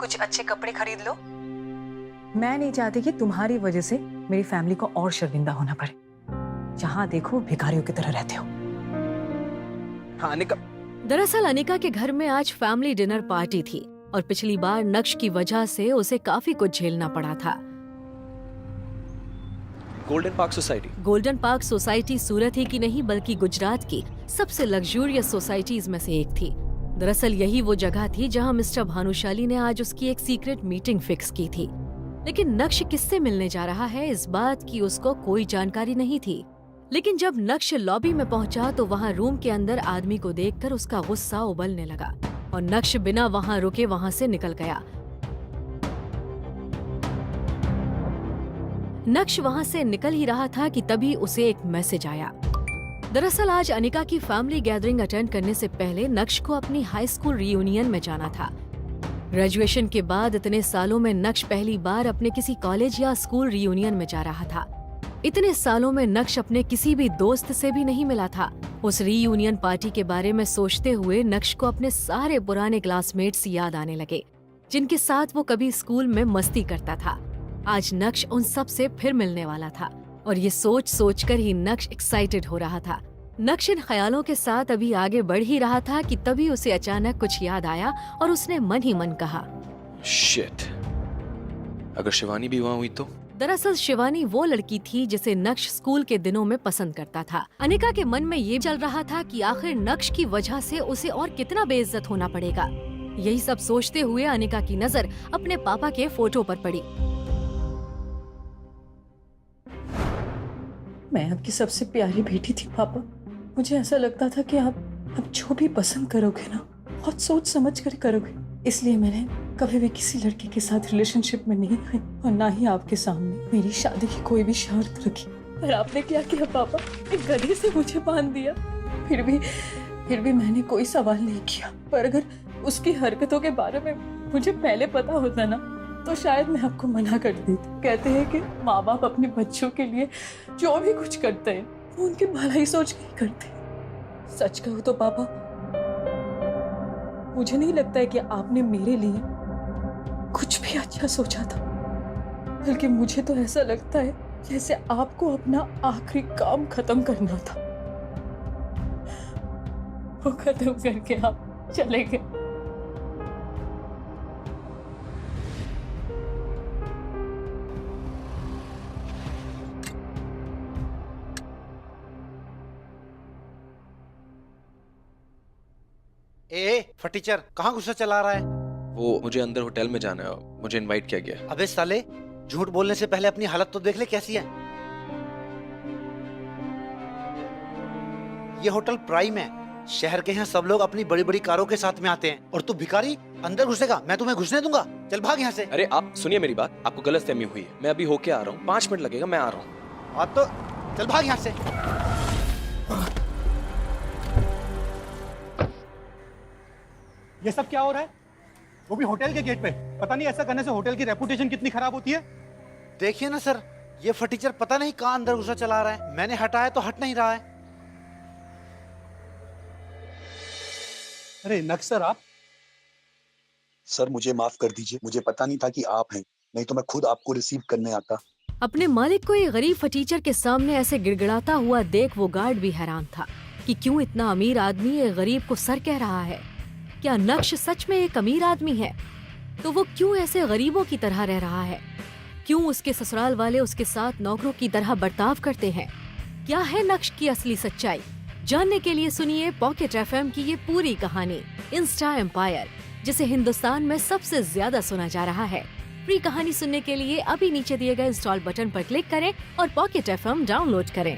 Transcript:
कुछ अच्छे कपड़े खरीद लो। मैं नहीं चाहती कि तुम्हारी वजह से मेरी फैमिली को और शर्मिंदा होना पड़े। जहां देखो भिखारियों की तरह रहते हो। हाँ अनिका। दरअसल अनिका के घर में आज फैमिली डिनर पार्टी थी और पिछली बार नक्श की वजह से उसे काफी कुछ झेलना पड़ा था। Golden Park Society. Golden Park Society Surat ही की नहीं बल्कि गुजरात की सबसे लग्जूरियस सोसाइटीज में से एक थी। दरअसल यही वो जगह थी जहां मिस्टर भानुशाली ने आज उसकी एक सीक्रेट मीटिंग फिक्स की थी। लेकिन नक्श किससे मिलने जा रहा है इस बात की उसको कोई जानकारी नहीं थी। लेकिन जब नक्श लॉबी में पहुंचा तो वहां रूम के अंदर आदमी को देखकर उसका गुस्सा उबलने लगा और नक्श बिना वहां रुके वहां से निकल गया। नक्श वहां से निकल ही रहा था कि तभी उसे एक मैसेज आया। दरअसल आज अनिका की फैमिली गैदरिंग अटेंड करने से पहले नक्श को अपनी हाई स्कूल रियूनियन में जाना था। ग्रेजुएशन के बाद इतने सालों में नक्श पहली बार अपने किसी कॉलेज या स्कूल रियूनियन में जा रहा था। इतने सालों में नक्श अपने किसी भी दोस्त से भी नहीं मिला था। उस रीयूनियन पार्टी के बारे में सोचते हुए नक्श को अपने सारे पुराने क्लासमेट्स याद आने लगे जिनके साथ वो कभी स्कूल में मस्ती करता था। आज नक्श उन सब से फिर मिलने वाला था और ये सोच सोचकर ही नक्श एक्साइटेड हो रहा था। नक्श इन ख्यालों के साथ अभी आगे बढ़ ही रहा था कि तभी उसे अचानक कुछ याद आया और उसने मन ही मन कहा, शिट, अगर शिवानी भी वहाँ हुई तो? दरअसल शिवानी वो लड़की थी जिसे नक्श स्कूल के दिनों में पसंद करता था। अनिका के मन में ये चल रहा था कि आखिर नक्श की वजह से उसे और कितना बेइज्जत होना पड़ेगा। यही सब सोचते हुए अनिका की नजर अपने पापा के फोटो पर पड़ी। मैं आपकी सबसे प्यारी बेटी थी पापा। मुझे ऐसा लगता था कि आप जो भी पसंद करोगे ना बहुत सोच समझ कर करोगे, इसलिए मैंने कभी भी किसी लड़के के साथ रिलेशनशिप में नहीं आई और ना ही आपके सामने मेरी शादी की कोई भी शर्त रखी। पर आपने क्या किया पापा, एक गधे से मुझे बांध दिया। फिर भी मैंने कोई सवाल नहीं किया। पर अगर उसकी हरकतों के बारे में मुझे पहले पता होता ना तो शायद मैं आपको मना कर देती। कहते हैं कि माँ बाप अपने बच्चों के लिए जो भी कुछ करते हैं वो उनकी भलाई सोच के ही करते हैं। सच कहूँ तो पापा, मुझे नहीं लगता है कि आपने मेरे लिए कुछ भी अच्छा सोचा था, बल्कि मुझे तो ऐसा लगता है जैसे आपको अपना आखिरी काम खत्म करना था। वो खत्म करके आप चले गए। फटीचर कहाँ गुस्सा चला रहा है? वो मुझे अंदर होटल में जाना है, मुझे इनवाइट किया गया। अबे साले, झूठ बोलने से पहले अपनी हालत तो देख ले कैसी है। ये होटल प्राइम है। शहर के यहाँ सब लोग अपनी बड़ी बड़ी कारों के साथ में आते हैं और तू भिखारी अंदर घुसेगा? मैं तुम्हें घुसने दूंगा? चल भाग यहाँ से। अरे आप सुनिए मेरी बात, आपको गलतफहमी हुई है। मैं अभी होके आ रहा हूँ, 5 मिनट लगेगा, मैं आ रहा हूँ। अब तो चल भाग यहाँ से। ये सब क्या हो रहा है? वो भी होटल के गेट पे। पता नहीं ऐसा करने से होटल की रेपुटेशन कितनी खराब होती है। देखिए ना सर, ये फटीचर पता नहीं कहाँ अंदर गुस्सा चला रहा है। मैंने हटाया तो हट नहीं रहा है। अरे नक्श सर, आप? सर मुझे माफ कर दीजिए, मुझे पता नहीं था कि आप हैं, नहीं तो मैं खुद आपको रिसीव करने आता। अपने मालिक को एक गरीब फटीचर के सामने ऐसे गिड़गिड़ाता हुआ देख वो गार्ड भी हैरान था कि क्यों इतना अमीर आदमी एक गरीब को सर कह रहा है। क्या नक्श सच में एक अमीर आदमी है? तो वो क्यों ऐसे गरीबों की तरह रह रहा है? क्यों उसके ससुराल वाले उसके साथ नौकरों की तरह बर्ताव करते हैं? क्या है नक्श की असली सच्चाई? जानने के लिए सुनिए पॉकेट एफएम की ये पूरी कहानी, इंस्टा एम्पायर, जिसे हिंदुस्तान में सबसे ज्यादा सुना जा रहा है। फ्री कहानी सुनने के लिए अभी नीचे दिए गए इंस्टॉल बटन पर क्लिक करें और पॉकेट एफएम डाउनलोड करें।